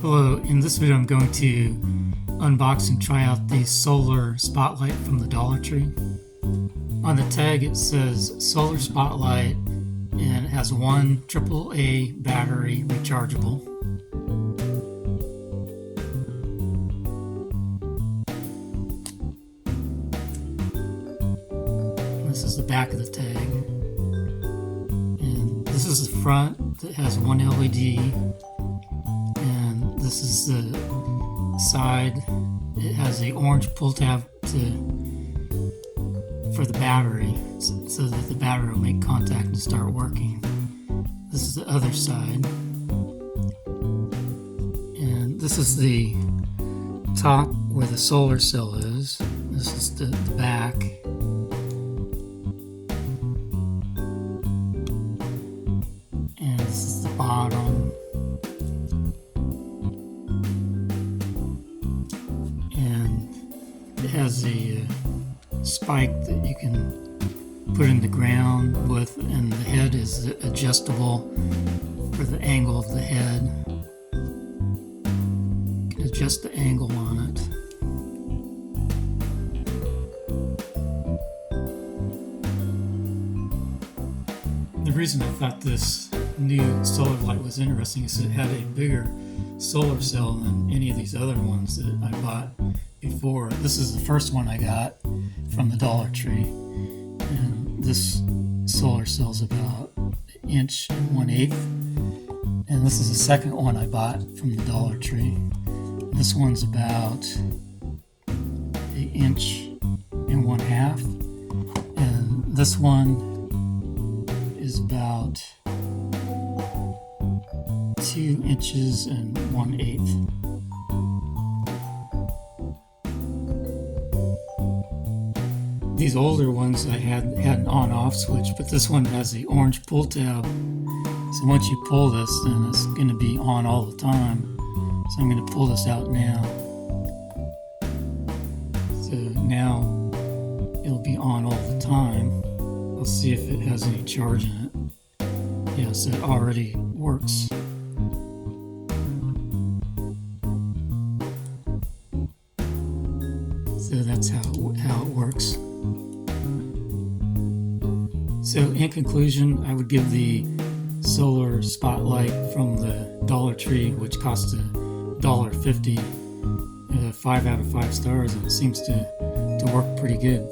Hello, in this video I'm going to unbox and try out the solar spotlight from the Dollar Tree. On the tag it says solar spotlight and it has one AAA battery rechargeable. This is the back of the tag. And this is the front that has one LED. And this is the side. It has the orange pull tab for the battery so that the battery will make contact and start working. This is the other side. And this is the top where the solar cell is. This is the back. And this is the bottom. And it has a spike that you can put in the ground with, and the head is adjustable for the angle of the head. You can adjust the angle on it. The reason I thought this new solar light was interesting is it had a bigger solar cell than any of these other ones that I bought before. This is the first one I got from the Dollar Tree, and this solar cell is about 1 1/8 inch, and this is the second one I bought from the Dollar Tree. This one's about 1 1/2 inch, and this one is about 2 1/8 inches. These older ones I had an on-off switch, but this one has the orange pull tab. So once you pull this, then it's going to be on all the time. So I'm going to pull this out now. So now it'll be on all the time. Let's see if it has any charge in it. Yes, it already works. So that's how it works. So in conclusion, I would give the solar spotlight from the Dollar Tree, which costs $1.50, 5 out of 5 stars, and it seems to work pretty good.